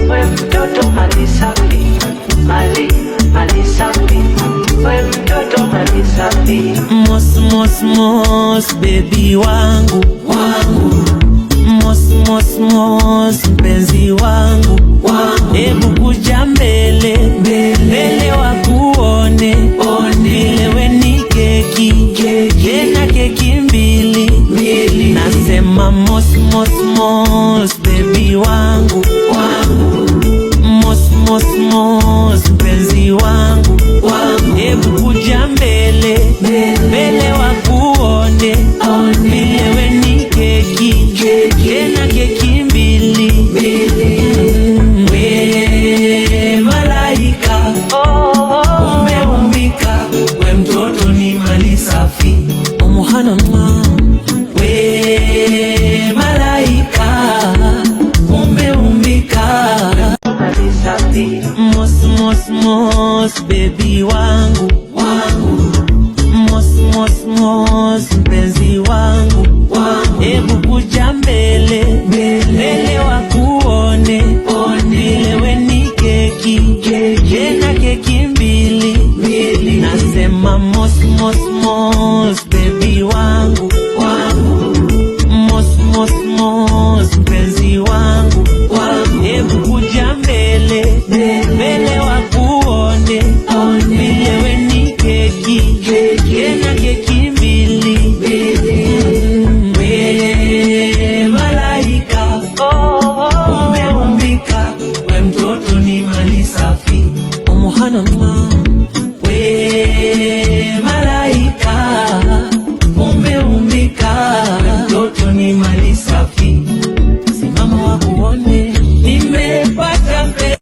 we mtoto mali safi, mali safi, we mtoto mali safi. Mos mos mos baby wangu, mos mos mos mpenzi wangu, hebu kuja mbele mbele wakuone, vile we ni keki, tena keki mbili. Nasema mos mos mos baby wangu, mos mos mos mpenzi wangu, hebu kuja mbele mbele wakuone, vile we ni keki, tena keki mbili. We malaika, umeumbika, we mtoto ni mali safi. We malaika, umeumbika, Mali safi, mos mos mos baby wangu, mos mos mos mpenzi wangu, hebu kuja mbele mbele wakuone, vile we ni keki, tena keki mbili. Nasema mos mos mos baby wangu, mos mos mos mpenzi wangu, hebu kuja mbele mbele wakuone, vile we ni keki, tena keki mbili. We malaika, umeumbika, we mtoto ni mali safi. We malaika, umeumbika, mtoto ni mali safi. Simama wakuone, nimepata mpenzi.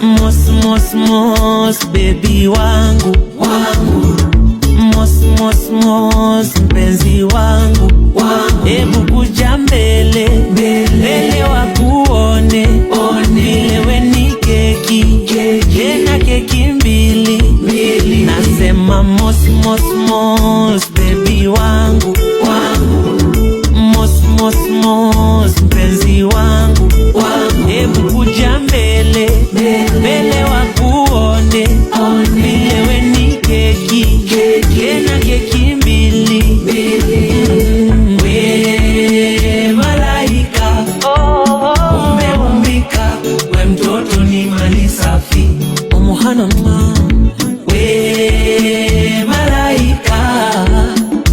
Mos mos mos baby wangu, mos mos mos mpenzi wangu, hebu kuja mbele mbele wakuone, vile we ni keki, tena keki mbili. Nasema mos mos mos baby wangu, mos mos mos mpenzi wangu, hebu kuja mbele mbele wakuone, vile we ni keki, tena keki mbili. We malaika, umeumbika, we mtoto ni mali safi. We malaika,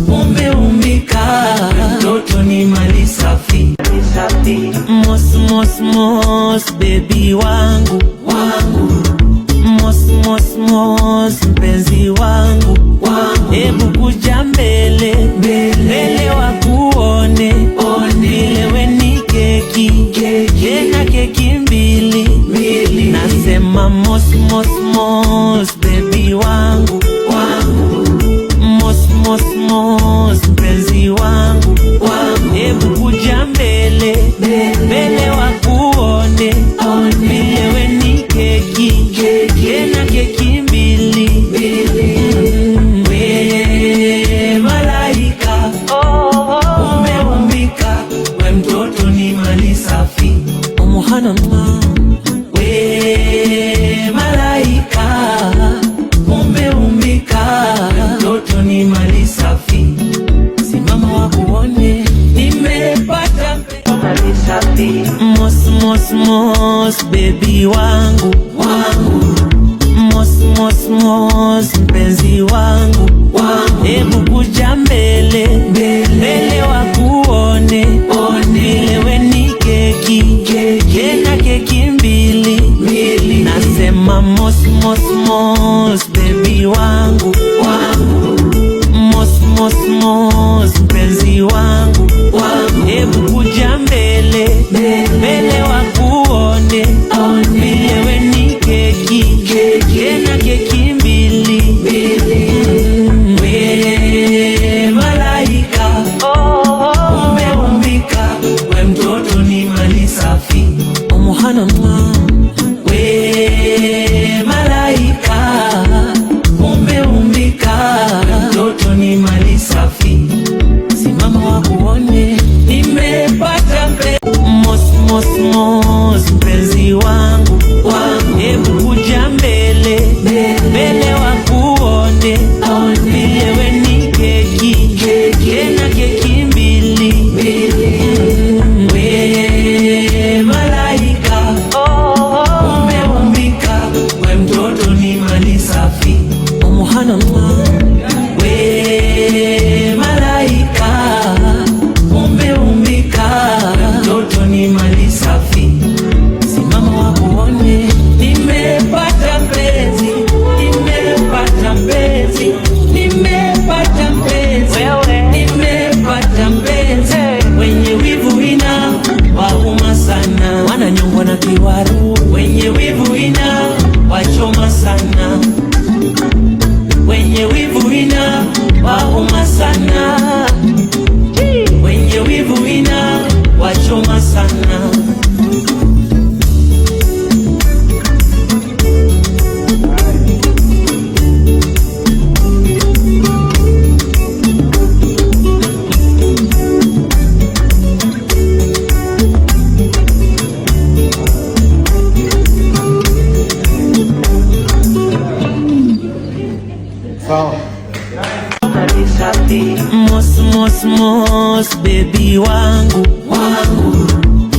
umeumbika, mtoto ni mali safi. mali safi, Mos mos mos baby wangu, mos mos mos mpenzi wangu, hebu kuja mbele mbele wakuone, vile we ni keki, tena keki mbili. Nasema mos mos mos baby wangu, mos mos mos mpenzi wangu, hebu kuja mbele mbele wakuone, vile we ni keki, tena keki mbili. We malaika, umeumbika, we mtoto ni mali safi. We malaika, umeumbika, mtoto ni mali safi. Simama wakuone, nimepata mali safi, mos mos mos baby wangu, mos mos mos mpenzi wangu, hebu kuja mbele mbele wakuone, vile we ni keki, tena keki mbili. Nasema mos mos mos baby wangu, mos mos mos mpenzi wangu, hebu kuja mbele mbele wakuone, vile we ni keki, tena keki mbili. We malaika, umeumbika, we mtoto ni mali safi. We malaika, umeumbika, mtoto ni mali safi. Simama wakuone, nimepata mpenzi. Mos mos mos mpenzi wangu, kifaru. Wenye wivu ina wachoma sana, wenye wivu ina wauma sana, wenye wivu ina wachoma sana. Mos mos mos baby wangu wangu,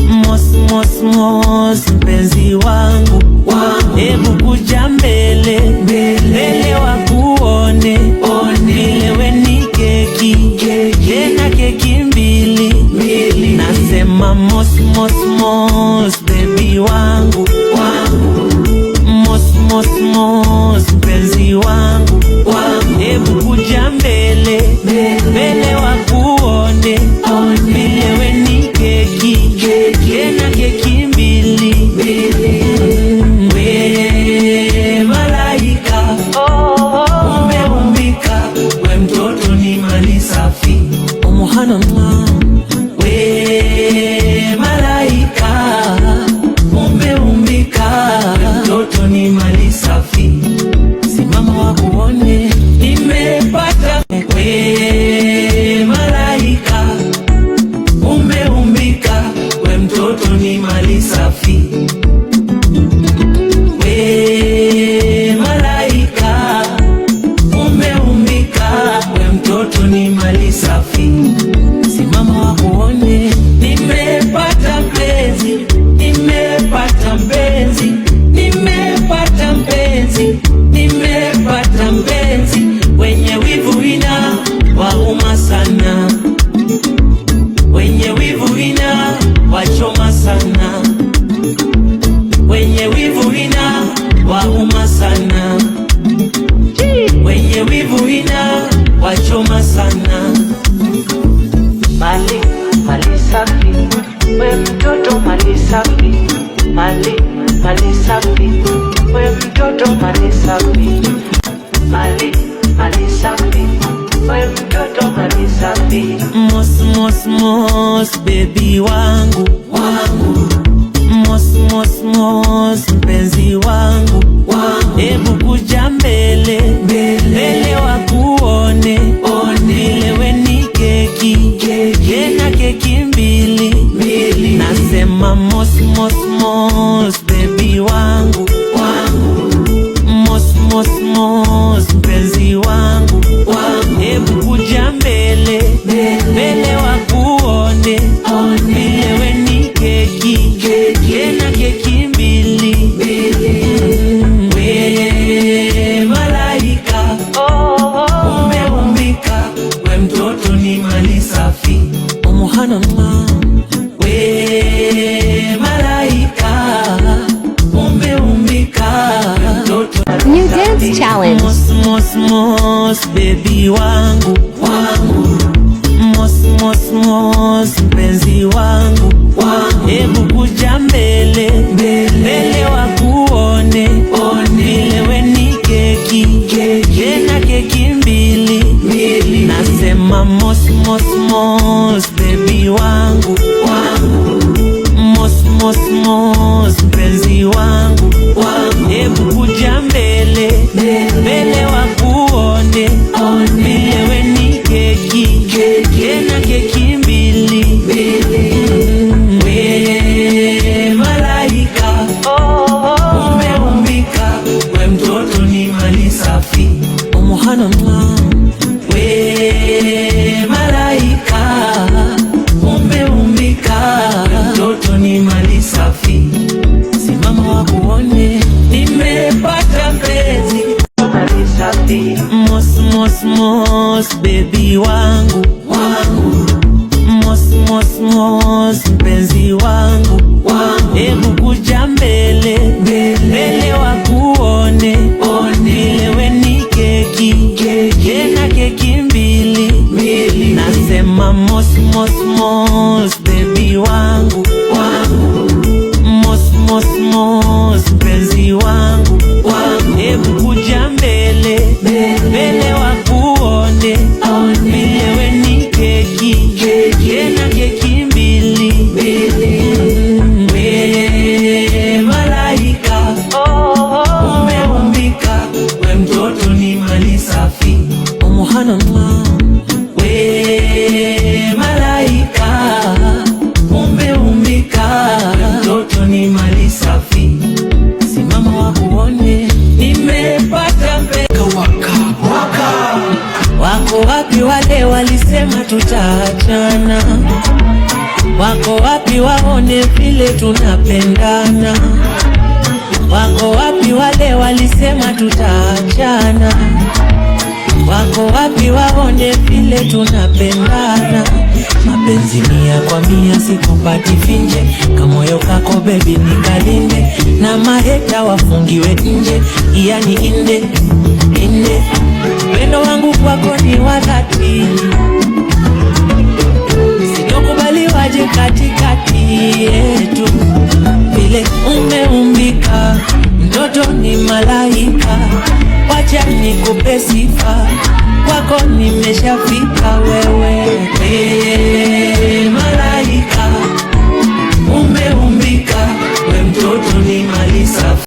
mos mos mos mpenzi wangu wangu, hebu kuja mbele mbele wakuone vile we ni keki tena keki mbili. Nasema mos mos mos baby wangu wangu, mos mos mos mpenzi wangu wangu, hebu kuja mbele mbele wakuone vile we ni keki tena keki mbili. We malaika umeumbika, we mtoto ni mali safi. Muhanama we malaika umeumbika, mtoto ni mali safi. Simama wakuone nimepata. We malaika umeumbika, we mtoto ni mali safi. We malaika umeumbika, we mtoto ni mali safi. Simama wakuone nimepata mpenzi, nimepata mpenzi, nimepata mpenzi, nimepata mpenzi. Wenye wivu ina wauma sana, wenye wivu ina wachoma sana, wenye wivu ina wauma sana, wenye wivu ina wachoma sana. Mali, mali safi, we mtoto mali safi. Mali, mali safi, we mtoto mali safi. Mali, mali safi, we mtoto mali safi. Mos mos mos baby wangu wangu, mos mos mos mpenzi wangu wangu, hebu kuja mbele mbele wakuone vile we ni keki tena keki mbili. Nasema mos mos mos baby wangu wangu, mos mos mos mpenzi wangu wangu, hebu kuja mbele mbele wakuone vile we ni keki tena keki mbili. We malaika umeumbika, we mtoto ni mali safi. Muhanama we malaika umeumbika, mtoto New dance challenge. Mos mos mos baby wangu wangu, mos mos mos mpenzi wangu wangu, hebu kuja mbele mbele wakuone vile we ni keki tena keki mbili. Nasema mos mos mos baby wangu wangu, mos mos mos mpenzi wangu wangu, hebu kuja mbele mbele wakuone vile we ni keki tena keki mbili. We malaika umeumbika, we mtoto ni mali safi. Muhanama we malaika umeumbika, mtoto ni mali safi. Simama wakuone nimepata mpenzi Mali safi. mos mos mos baby wangu wangu, mos mos mos mpenzi wangu wangu, hebu kuja mbele mbele wakuone vile we ni keki tena keki mbili. Nasema mos mos mos baby wangu wangu, mos mos Amos mpenzi wangu, hebu kuja mbele wakuone vile we ni keki, tena keki mbili. We malaika, umeumbika, we mtoto ni mali safi. Subhanallah. We malaika, umeumbika, mtoto ni mali safi. Simama wakuone, nimepata mpeka waka. Wako wapi wale walisema tutaachana? Wako wapi waone vile tunapendana? Wako wapi wale walisema tutaachana? Wako wapi waone vile tunapendana? Mapenzi 100 kwa 100 sikupati finje, kamoyo kako baby nikalinde, na maheta wafungiwe nje, yani inde. Wendo wangu kwako ni wa dhati, sitokubali waje katikati yetu. Vile umeumbika, mtoto ni malaika, wacha nikupe sifa, kwako nimeshafika wewe.